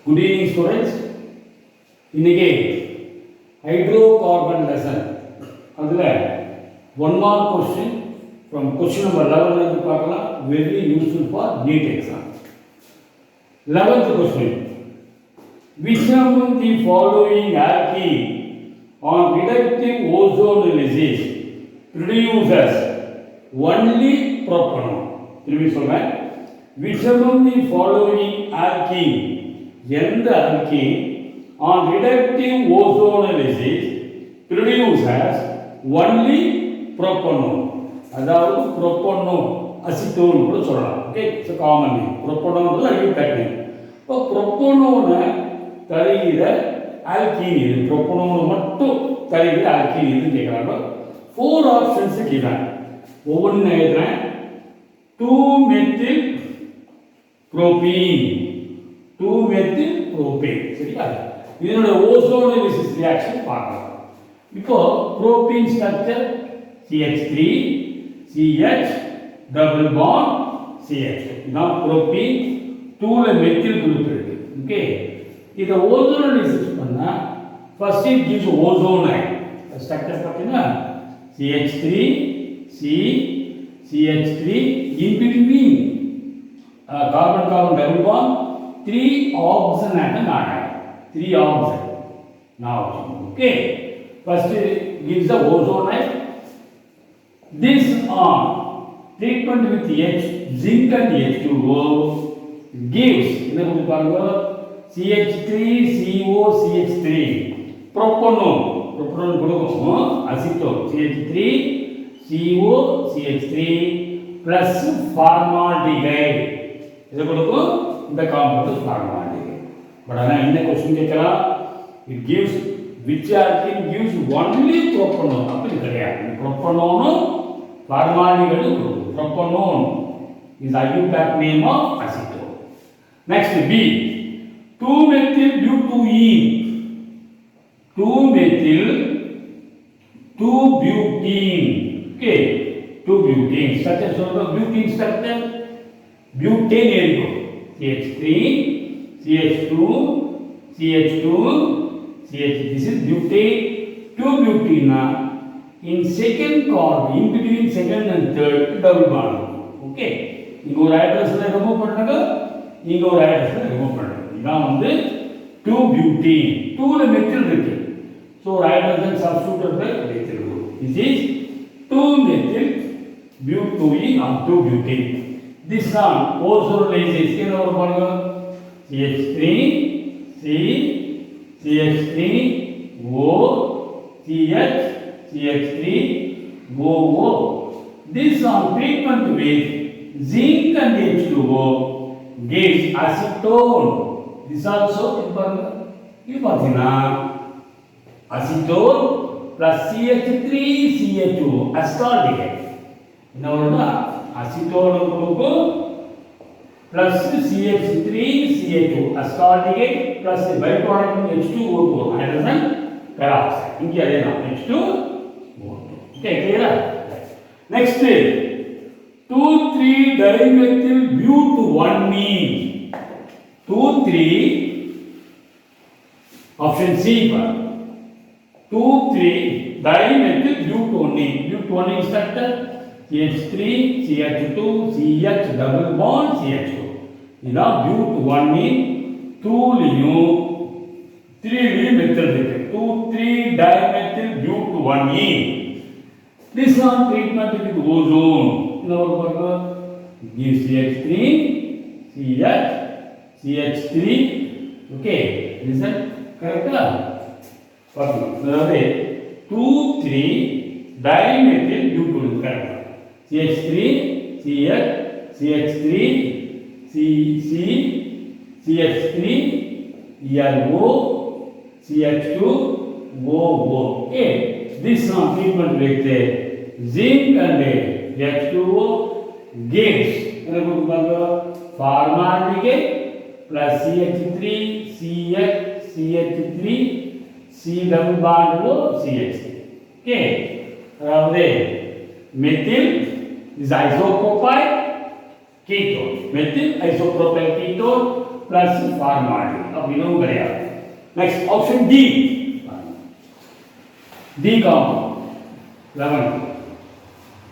Good evening, students. இன்னைக்கு hydrocarbon lesson. அதுல one more question from question number 11 ல இருந்து பார்க்கலாம். Very useful for NEET exam. 11th question. Which among the following alkene on reductive ozonolysis produces only propanol? திரும்பி சொல்றேன். Which among the following alkene எந்த alkene on reductive ozonolysis produces only propanol? அதாவது propanol acetone கூட சொல்லலாம். Okay, it's common name. propanol அறிவு technique. இப்போ propanol தருகிற alkene இது. propanol மட்டும் தருகிற alkene இது கேக்குறாங்க. 4 ஆப்ஷன்ஸ் given. ஒவ்வொன்னு எழுதுறேன். 2-methyl propene, 2-methyl propane. சரியா? இதனோட ஓசோனோலிசிஸ் ரியாக்ஷன் பார்க்கலாம். இப்போ propene structure CH3 CH double bond CH. இதான் propene. 2ல மெத்தில் குரூப் இருக்கு. ஓகே, இத ஓசோனோலிசிஸ் பண்ணா first it gives ozonide. Structure பார்த்தீங்கன்னா CH3 C CH3 in between carbon carbon double bond 3 oxygen atom added. 3 oxygen. Now okay, first it gives the ozonide. This on treatment with H zinc and H2O gives என்ன கொடுத்து பாருங்க CH3CO CH3 propanol கொடுக்கும் acetone CH3 CO CH3 plus formaldehyde. இது கொடுக்கும் இந்த compound formaldehyde. But ஆனா என்ன question கேக்குறா, it gives which alkene gives only propanol. அப்படி கிடையாது. propanol formaldehyde கொடுக்கும். propanol is isotope name of acetone. Next B, 2-methyl butene, 2-methyl 2-butene. Okay, 2-butene structure. So the butene structure butane area CH3 CH2 CH2 CH. This is butane. 2-butene in second carbon in between second and third double bond. Okay, இங்க ஒரு ஹைட்ரஜனை remove பண்ணுங்க, இங்க ஒரு ஹைட்ரஜனை remove பண்ணுங்க. இதான் வந்து 2-butene. 2ல மெத்தில் இருக்கு. So hydrogen substituted by methyl group. This is 2-methyl butene or 2-butene. This one ozonolysis என்ன வரும் பாருங்க CH3 C CH3 O CH CH3 OO. This one treatment with zinc and H2O gives acetone. This also பாருங்க இது பாத்தீங்கன்னா acetone plus CH3 CH2 ascorbic. என்ன வரும்னா acetone கொடுக்கும் plus CH3 CH2 ascorbic plus byproduct H2O4 hydrogen peroxide. இங்க அதே தான் H2O2. Okay, கிளியரா? Next 2,3 dimethyl butone. 2,3 option C பாருங்க. 2,3 dimethyl butone. butone structure CH3 CH2 CH double bond CH2. இதான் butone. 2லியும் 3லியும் methyl இருக்கு. 2,3 dimethyl butone. This one treatment with ozone. என்ன வரும் பாருங்க gives CH3 CH CH3. okay, listen correct. அதாவது 2,3 dimethyl butone correct. CH3 CH CH3 CC CH3 ERO CH2 OO. okay, this one treatment with zinc and H2O gives என்ன கொடுத்து பாருங்க formaldehyde plus CH3 CH CH3 C double bond O CH. okay, அதாவது methyl is isopropyl ketone. methyl isopropyl ketone acetone plus formaldehyde. अब इन्हों करेगा. Next option D. D compound. 11.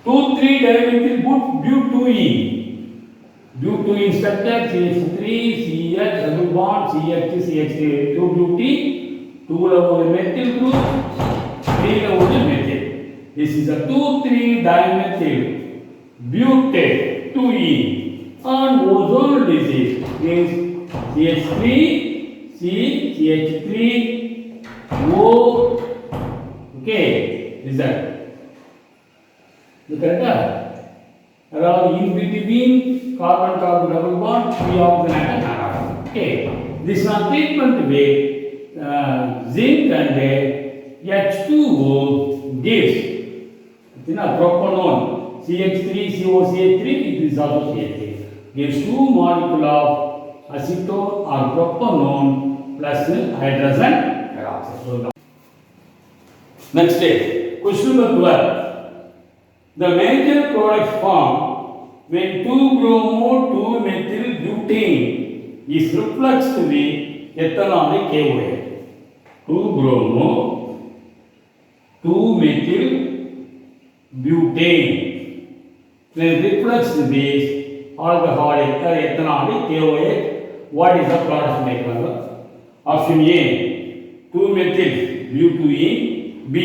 2,3-dimethyl butene. Butene structure CH3 CH double bond CH CH3 2-butene. 2 ல ஒரு methyl group, 3 ல ஒரு methyl. This is a 2,3-dimethyl butene and ozone disease is CH3 C CH3 O. Okay, is that correct? Around in between carbon carbon double bond, 3 oxygen and carbon. Okay, this one treatment with zinc and H2O gives propanone CH3COCH3. It is also CH3 gives 2 molecule of acetone or propanone plus hydrogen peroxide. So next stage, question number 12. The major products formed when 2-bromo-2-methyl-butane is refluxed with ethanolic KOA. 2-bromo-2-methyl-butane when refluxed with alcoholic or ethanolic KOA. What is the product maker? Option A, 2-methyl-butene. B,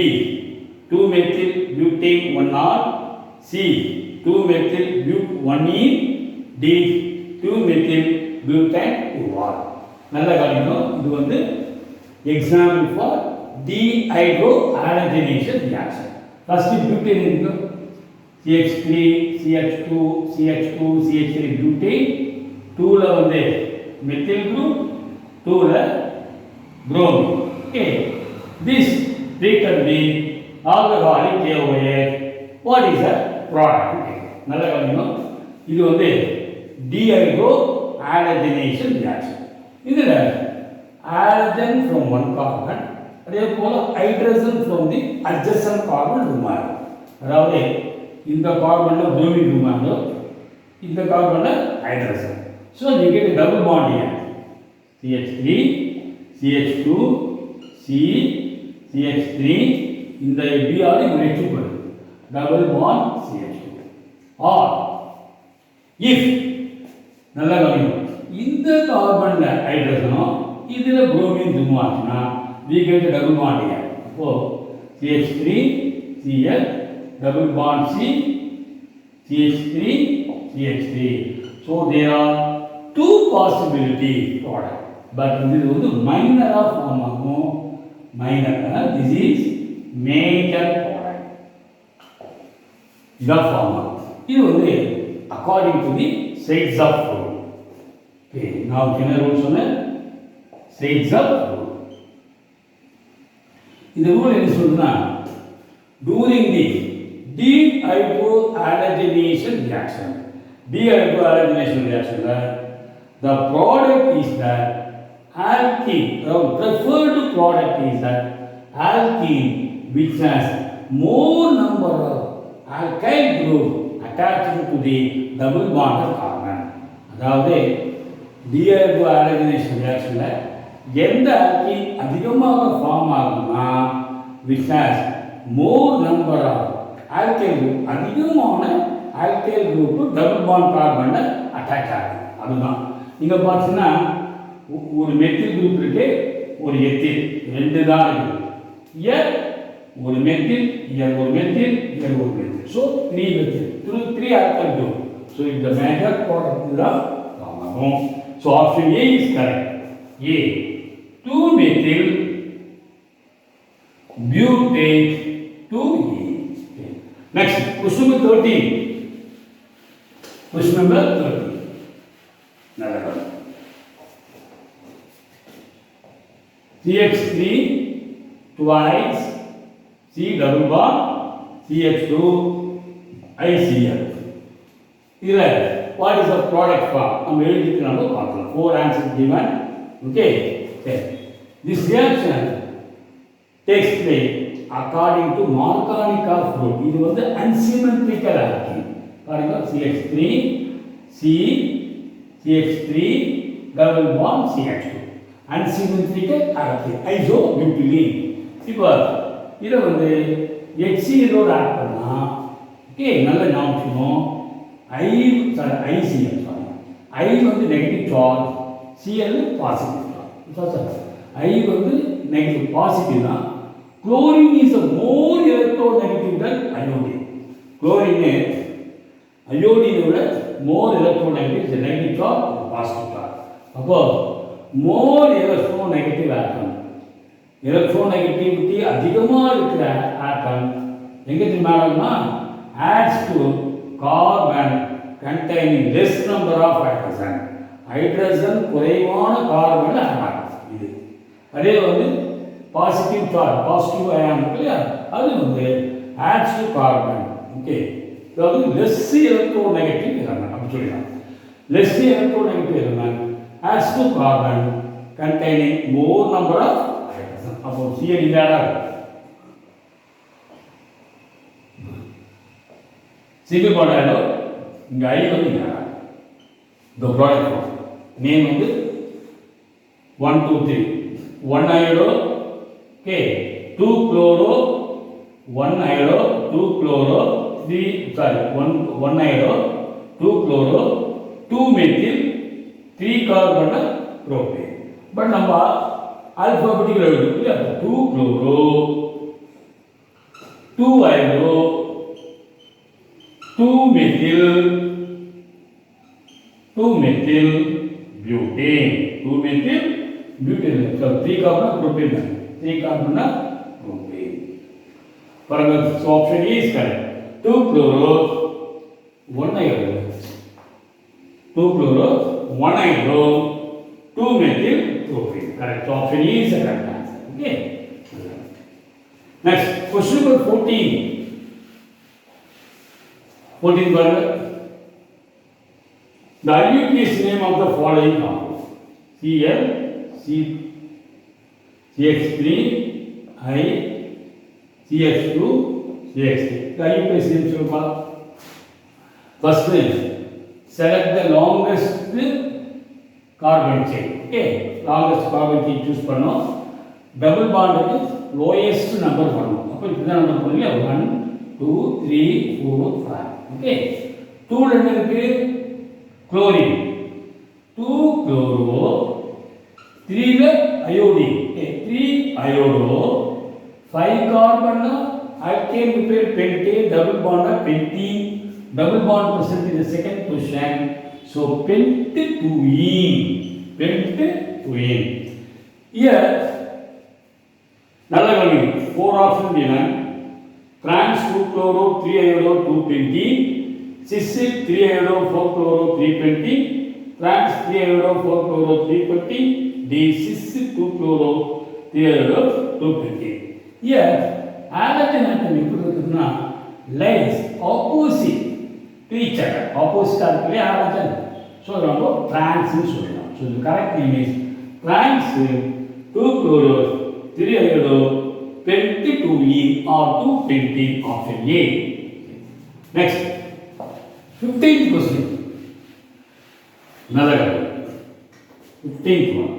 2-methyl-butane 1R. C, 2-methyl-butene. D, 2-methyl-butane 2R. நல்ல கவனிக்கணும். இது வந்து example for dehydrohalogenation reaction. First butane இருக்கு. CH3 CH2 CH2 CH3 butane. 2 ல வந்து methyl group, 2 ல bromine. Okay, this treated with alcoholic KOA. What is the product? நல்ல கவனிக்கணும். இது வந்து dehydrohalogenation reaction. இதில் halogen from one carbon, அதே போல hydrogen from the adjacent carbon remove. அதாவது இந்த கார்பன்ல bromine remove, இந்த கார்பன்ல hydrogen. So you get a double bond here. CH3 CH2 C CH3 இந்த Br இணைச்சு போடுது. Double bond CH2. Or if நல்ல கவனிக்கணும். இந்த கார்பன்ல ஹைட்ரஜனும் இதுல புரோமின் ரிமூவ் ஆச்சுனா we get a double bond here. அப்போ CH3 Cl double bond C CH3 CH3. So there are two possibility product. But this is வந்து minor of form ஆகும். Minor. This is major product. The form. இது வந்து according to the Seitz's rule. Okay, now general rule சொன்ன Seitz's rule. இந்த rule என்ன சொல்லுதுன்னா, during the dehydrohalogenation reaction, the product is that alkene, the preferred product is that alkene which has more number of alkyl group attached to the double bond of carbon. அதாவது dehydrohalogenation reactionல எந்த alkene அதிகமாக form ஆகும்னா which has more number of alkyl group, அதிகமான alkyl group double bond carbonல attach ஆகும். அதுதான் நீங்க பார்த்தீங்கன்னா ஒரு மெத்தில் குரூப் இருக்கு, ஒரு எத்தில், ரெண்டு தான் இருக்கு. இயர் ஒரு மெத்தில், இயர் ஒரு மெத்தில், இயர் ஒரு methyl. So 3 methyl through 3 alkyl group. So if the major product is the formation. So option A is correct. A, 2-methyl butane 2E. Okay. Next, question number 13. Question number 13. CH3 twice C double bond CH2 ICl. Here, what is the product form? நம்ம எழுதிட்டு நம்ம பார்க்கலாம். 4 answers given. Okay. This reaction takes place according to Markovnikov rule. இது வந்து unsymmetrical alkene. பாருங்க CH3 C CH3 double bond CH2 unsymmetric alkane isobutylene. இப்போ இதை வந்து HCl ஓட ஆட் பண்ணா ஓகே நல்ல ஞாபகம் ICL I வந்து negative charge Cl positive charge I வந்து நெகட்டிவ் பாசிட்டிவ் தான். chlorine is a more electronegative than iodine. chlorine iodine விட more electronegative is a negative charge or positive charge. அப்போ more electronegative atom electronegativity அதிகமாக இருக்கிற atom எங்க தெரியுமா adds to carbon containing less number of hydrogen. Hydrogen குறைவான carbon add இது. அதே வந்து பாசிட்டிவ் சார்ஜ் பாசிட்டிவ் அயான் இருக்கு இல்லையா அது வந்து ஆட்ஸ் டு கார்பன். ஓகே அதாவது லெஸ் எலக்ட்ரோநெகட்டிவ் எலமெண்ட் அப்படி சொல்லலாம். Less electronegative element adds to carbon containing more number of hydrogen. அப்போ Cl இல்லாத சிங்கிள் பாண்ட் ஆயிடோ இங்கே I வந்து இல்லாத இந்த ப்ராடக்ட் நேம் வந்து 1 2 3 1 iodine okay 2 chloro 1 iodine 2 chloro 3 sorry 1 iodine 2 chloro 2 methyl 3 carbon propane. but நம்ம alphabetical எழுதுறோம் இல்லையா 2 chloro 2 iodine 2 methyl butane 2 methyl butane so 3 carbon propane 3 carbon propane. So option A is correct. 2 chloro 1 iodine 2 chloro 1 iodine 2 methyl propane. Correct. So option A is the correct answer. Okay. Next question number 14. 14 the IUPAC name of the following compound Cl CH3 I CH2 CH3. The IUPAC name சொல்லுமா first select the longest carbon chain. Okay, longest carbon chain choose பண்ணோம். double bond க்கு lowest number பண்ணோம். அப்ப இதுதான் number பண்ணீங்க 1 2 3 4 5. Okay, 2 ல என்ன இருக்கு chlorine 2 chloro 3 ல iodine okay 3 iodo 5 carbon alkane pair pentane double bond pentene double bond present in the second position so pent2ene here நல்ல கவனி 4 option given trans 2 chloro 3 iodo 2 pentene cis 3 iodo 4 chloro 3 pentene trans 3 iodo 4 chloro 3 pentene d cis 2 chloro 3 iodo 2 pentene. Here halogen atom எப்படி இருக்குன்னா lies opposite to each other opposite ah halogen so நம்ம trans னு சொல்லலாம். So the correct name is trans 2 chloro 3 iodo pent2ene or 2 pentene option A. Next 15th question. Another 15th one.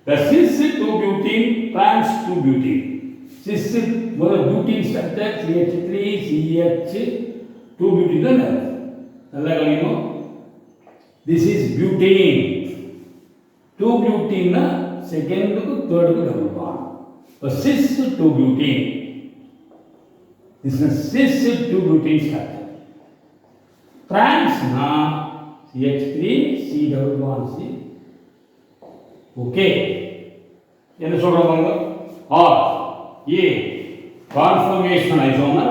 The cis 2-butene trans 2-butene. Cis முதல் butene structure CH3 CH 2-butene தானே நல்லா கவனிக்கணும். This is butane. 2-butene னா செகண்டுக்கு தேர்டுக்கு double bond. இப்போ cis 2-butene. This is cis 2-butene structure. Trans na CH3 C double bond C. Okay. என்ன சொல்றோம் பாருங்க R A conformation isomer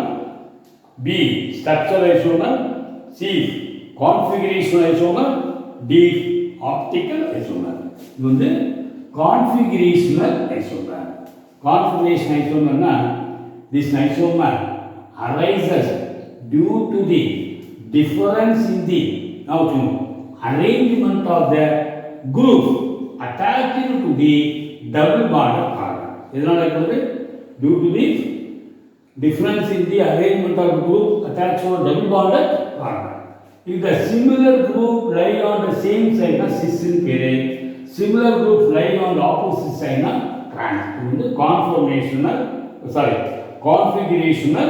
B structure isomer C configuration isomer D optical isomer. இது வந்து configurational isomer. Configuration isomer na this isomer arises due to the difference in the now arrangement of the group attached to the double bond of carbon. இதனால இருக்குது due to the difference in the arrangement of the group attached to the double bond of carbon. If the similar group lie on the same side na cis in பேரு similar groups lying on the opposite side na trans. இது வந்து conformational configurational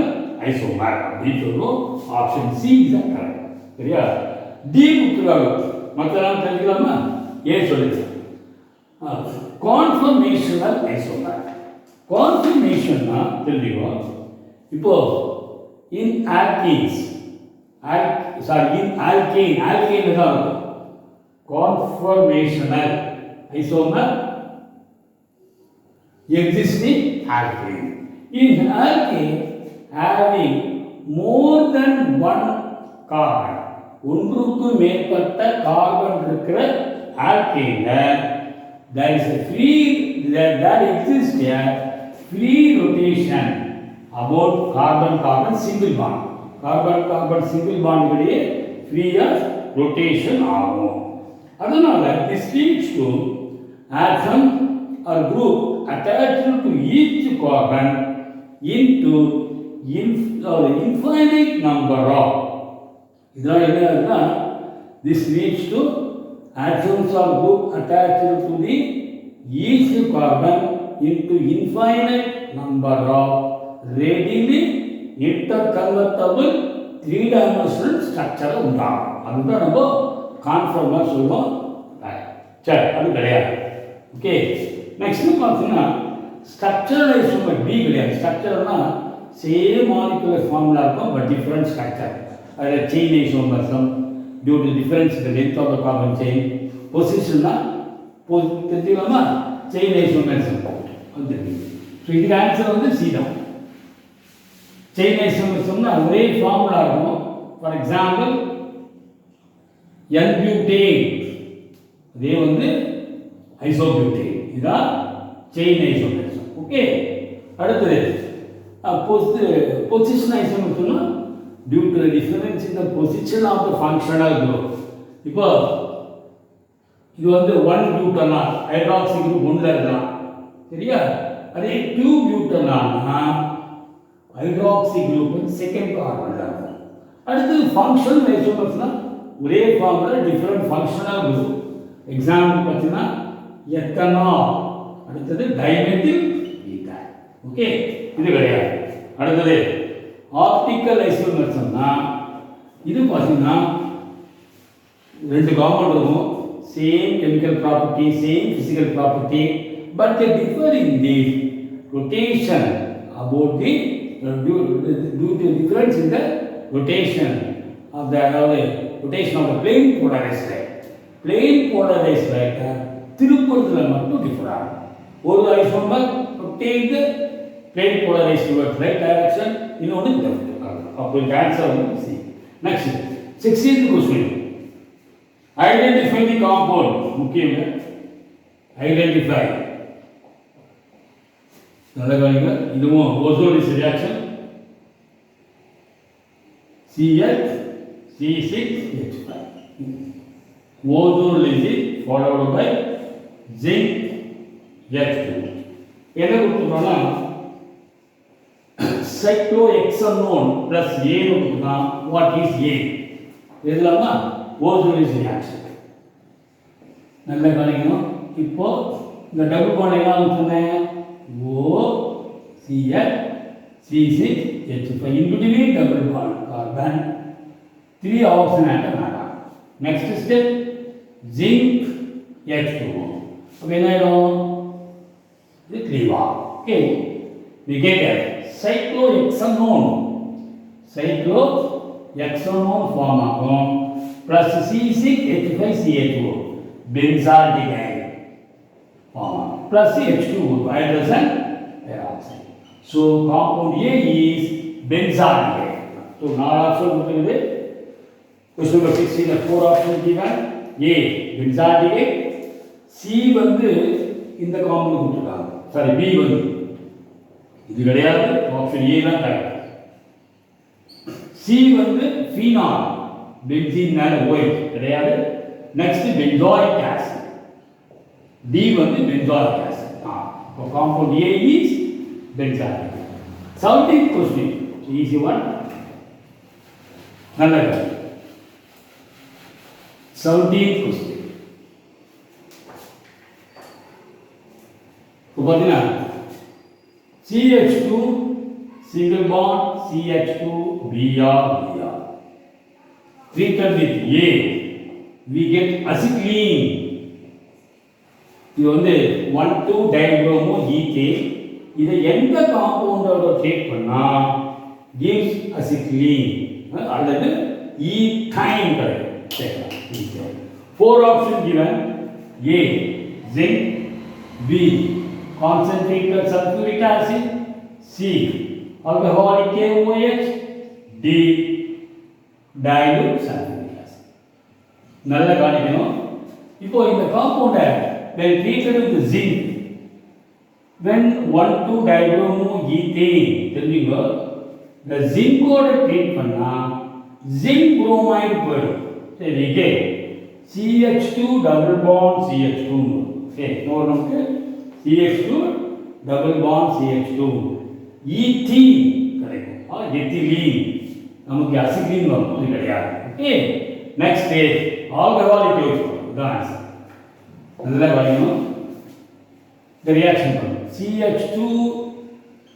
isomer அப்படின்னு சொல்லுவோம். Option C தான் correct. சரியா? D கொடுத்துருக்காங்க. மற்றெல்லாம் தெரிஞ்சுக்கலாமா? ஏன் சொல்லுங்க. conformational isomer. conformationனா தெரிஞ்சுக்கோ. இப்போ in alkenes in alkane தான் இருக்கும். conformational isomer exists in alkane. In alkane having more than one carbon, ஒன்றுக்கு மேற்பட்ட கார்பன் இருக்கிற alkane there exists a free rotation about carbon single bond. carbon single bond இடையே free rotation ஆகும். அதனால this leads to atom or group attached to each carbon into infinite number of. இதெல்லாம் என்ன இருக்குன்னா this leads to atoms or group attached to the each carbon into infinite number of readily interconvertible three-dimensional structure உண்டாகும். அதுதான் நம்ம கான்ஃபார்மர் சொல்லுவோம். சரி, அது கிடையாது. ஓகே, நெக்ஸ்ட் பார்த்தீங்கன்னா ஸ்ட்ரக்சரல் ஐசோமர் பி கிடையாது. ஸ்ட்ரக்சர்னா சேம் மாலிகுலர் ஃபார்முலா இருக்கும், பட் டிஃப்ரெண்ட் ஸ்ட்ரக்சர். அதில் chain isomerism due to difference இந்த length of the carbon chain. பொசிஷன்னா தெரிஞ்சுக்கலாமா? செயின் ஐசோமர்சம் வந்து ஸோ இதுக்கு ஆன்சர் வந்து சி தான். செயின் ஐசோமர்சம்னா ஒரே ஃபார்முலா இருக்கும். ஃபார் எக்ஸாம்பிள் N-butane, இதே வந்து ஐசோபியூட்டேன். இதுதான் செயின் ஐசோமர்சம். ஓகே, அடுத்தது பொசிஷன் ஐசோமர்சம்னா due to difference in the position of the functional group. இப்போ இது வந்து 1 பியூட்டனால் ஹைட்ராக்சி குரூப் 1ல இருக்கலாம். சரியா? அதே 2 பியூட்டனால்னா ஹைட்ராக்சி குரூப் செகண்ட் கார்பன்ல இருக்கும். அடுத்து ஃபங்க்ஷனல் ஐசோமர்ஸ்னா ஒரே formula different functional group. Example பார்த்தீங்கன்னா எத்தனால், அடுத்தது டைமெத்தில் ஈத்தர். ஓகே, இது கிடையாது. அடுத்தது ஆப்டிக்கல் ஐசோமர்ஸ்னா இது பார்த்தீங்கன்னா 2 காம்பவுண்ட் இருக்கும், same chemical property, same physical property, but they differ in the rotation about the due to difference in the rotation of the rotation of the plane polarized light. plane polarized light திருப்புறதுல மட்டும் differ ஆகும். ஒரு isomer rotate the plane polarized towards right direction, இன்னொன்று left ஆகும். அப்போ இந்த answer வந்து C. Next 16th question, identify the compound. முக்கியம், identify. நல்ல கவனிங்க, இதுவும் ozonolysis reaction CH3C6H5. Ozone followed by zinc H2. என்ன கொடுத்துருக்கோம்னா cyclohexanone plus A கொடுத்துருக்கா. What is A? இதெல்லாமா ஓசோலிஸ் ரியாக்ஷன். நல்ல கவனிக்கணும். இப்போ இந்த டபுள் பாண்ட் என்ன சொன்னேன்? OCH3C6H5 in between double bond carbon 3 oxygen atom atom. Next step zinc H2O. Okay, now the 3 bar. Okay, we get a cyclohexanone form ஆகும் plus C6H5CH2O benzaldehyde form plus H2O hydrogen peroxide. So compound A is benzaldehyde. So now option கொடுத்திருக்குது. Question number 16 the 4 option given. A benzaldehyde, C வந்து இந்த compound கொடுத்திருக்காங்க. Sorry, B வந்து இது கிடையாது. Option A தான் correct. C வந்து phenol, benzene and OH கிடையாது. Next benzoic acid. D வந்து benzoic acid. So compound A is benzaldehyde. 17th question, easy one. நல்லது. 17th question. இப்போ பார்த்தீங்கன்னா CH2 single bond CH2 Br Br treated with A we get acetylene. இது வந்து 1,2 dibromo ethane. இதை எந்த காம்பவுண்டோட treat பண்ணா gives acetylene அல்லது ஈத்தைன் கிடைக்கும். 4 options given: A zinc, B concentrated sulfuric acid, C alcoholic KOH, D dilute sulfuric acid. நல்ல கவனிக்கணும். இப்போ இந்த காம்பவுண்டை when treated with zinc, when 1,2 dibromo ethane தெரிஞ்சுங்க, இந்த ஜிங்கோட ட்ரீட் பண்ணா ஜிங்க் புரோமைடு போயிடும். சரி, இங்கே CH2 double bond CH2. சரி, இன்னொரு நமக்கு CH2 double bond CH2 ET கிடைக்கும். எத்திலீன் நமக்கு அசிட்டிலீன் வரும், அது கிடையாது. Okay, next stage alcoholic use பண்ணும். இதான் ஆன்சர். நல்லா கவனிக்கணும். இந்த ரியாக்ஷன் பண்ணும். CH2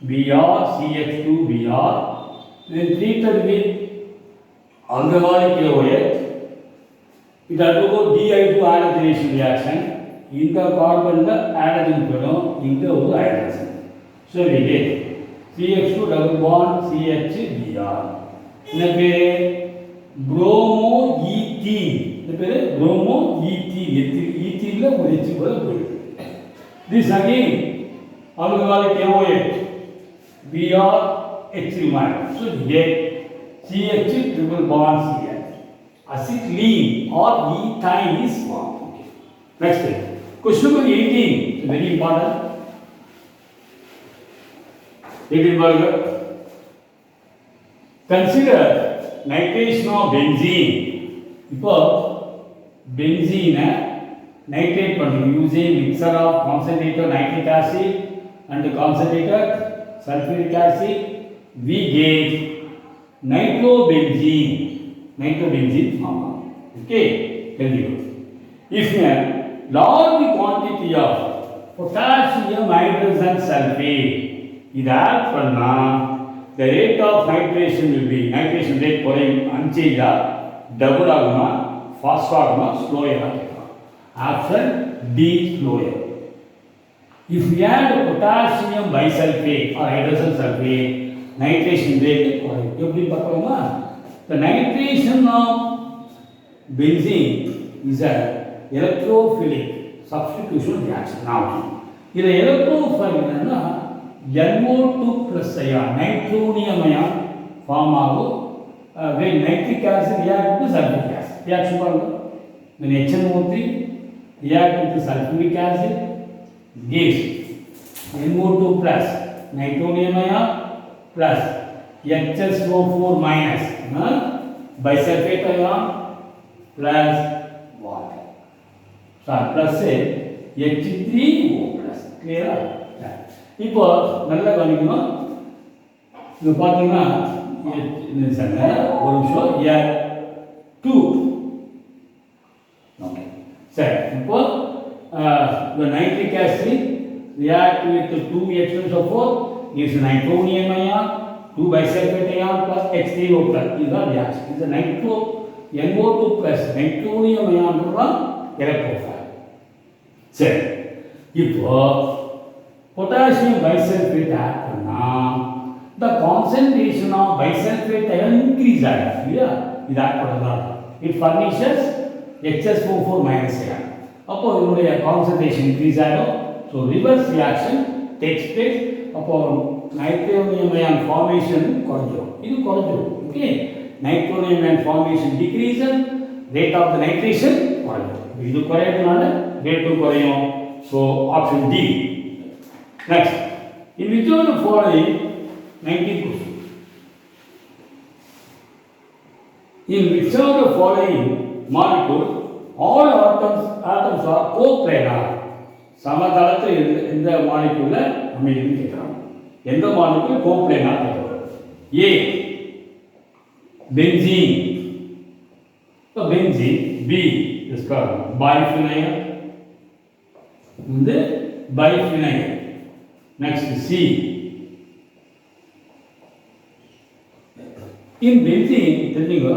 Br CH2 Br then treated with alcoholic KOH, it undergo di2 halogenation reaction. இந்த கார்பன்ல ஹைட்ரஜன் போயிடும், இங்க ஒரு hydrogen. So we get CH2 double bond CH Br. இந்த பேரு புரோமோ ஈத்தீன். இந்த பேரு புரோமோ ஈத்தீன். ஈத்தீன்ல ஒரு H போல போயிடும். This again alcoholic KOH Br H remains. So we get CH triple bond CH. Acetylene or ethyne is formed. Okay. Next thing. Question number 18 is very important. 18 Burger. Consider nitration of benzene. இப்போ benzene nitrate பண்ணுறோம் using mixture of concentrated nitric acid and concentrated sulfuric acid. We get nitrobenzene. Nitrobenzene form. Okay, tell you. If a large quantity of potassium hydrogen sulfate is added பண்ணா the rate of nitration will be nitration rate குறையும். அன்சேஞ்சா double ஆகுமா, fast ஆகுமா, ஸ்லோயா ஆகுமா? Option D ஸ்லோயா. If we add potassium bisulfate or hydrogen sulfate, nitration rate குறையும். எப்படி பார்க்கலாமா? The nitration of benzene is a electrophilic substitution reaction. Now, இது electrophile என்னன்னா NO2 plus ion, nitronium ion form ஆகும். When nitric acid react with sulfuric acid, reaction பாருங்க. When HNO3 react with sulfuric acid, gives NO2 plus nitronium ion plus HSO4 minus bisulfate ion plus water. So plus H3O plus. Clear? இப்போ நல்லா கவனிக்கணும். இது பார்த்தீங்கன்னா ஒரு நிமிஷம் two. Okay, சரி. இப்போ the nitric acid react with 2 H2SO4 gives nitronium ion, 2 bisulfate ion plus H3O plus. இதுதான் reaction. இது nitro NO2 plus nitronium ion தான் electrophile. சரி, இப்போ potassium bisulfate add பண்ணா the concentration of bisulfate ion increase ஆகும். இல்லையா? இது ஆட் பண்ணலாம். It furnishes HSO4 minus ion. அப்போ இதனுடைய concentration increase ஆகும். So reverse reaction takes place. அப்போ nitronium ion formation குறைஞ்சிரும். இது குறைஞ்சிரும். Okay, nitronium ion formation decreases, rate of the nitration குறையும். இது குறையறதுனால ரேட்டும் குறையும். So option D. Next, in which of the following 19th question. In which of the following molecule all atoms are coplanar? சமதளத்தில் எந்த மாலிக்யூல்ல அமையுதுன்னு கேட்குறாங்க. எந்த மாலிக்யூல் கோப்ளேனார் கேட்குறாங்க? ஏ benzene. இப்போ பென்சீன். B biphenyl. வந்து biphenyl. Next C. In benzene, தெரிஞ்சுங்க,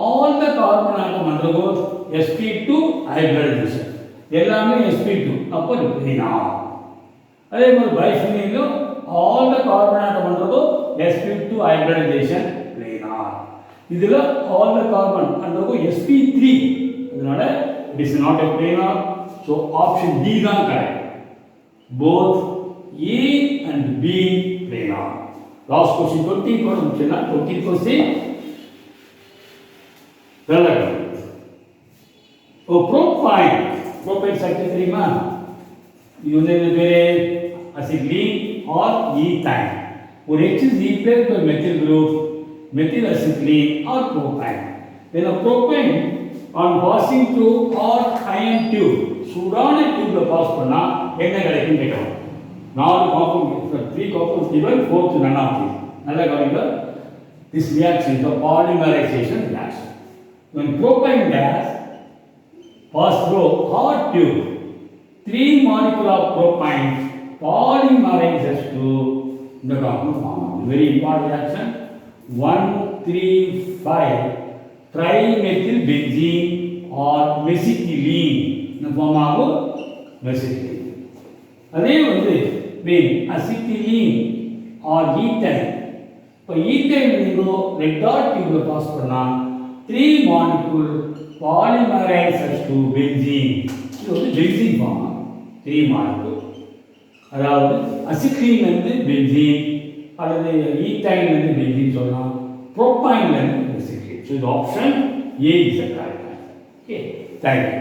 all the carbon atom undergoes sp2 hybridization. எல்லாமே sp2. அப்போ phenol. அதே மாதிரி bisphenol all the carbon atom undergo sp2 hybridization phenol. இதுல all the carbon undergo sp3. அதனால it is not a phenol. So option D தான் correct. Both A and B phenol. Last question 20 question. 20 question. Relevant. Oh, propane structure தெரியுமா? இது வந்து பேரு acetylene or ethane. ஒரு H is replaced by methyl group, methyl acetylene or propane. Then a propane on passing through hot iron tube, சூடான டியூப்ல pass பண்ணா என்ன கிடைக்கும் கேட்கலாம். 4 compound 3 compound given, 4th none of these. நல்லா கவனிங்க. This reaction is a polymerization reaction. When propane gas pass through hot tube, 3 molecule of propane polymerizes to the compound form. Very important reaction. 1,3,5 trimethyl benzene or mesitylene in the form of mesitylene. அதே வந்து when acetylene or ethane, இப்போ ethane நீங்க red dot டியூப்ல pass பண்ணா 3 molecule polymerizes to benzene. இது வந்து benzene form. 3 molecule. அதாவது acetylene வந்து benzene அல்லது ethane வந்து benzene சொல்லலாம். propane வந்து mesitylene. So the option A is the correct answer. Okay, thank you.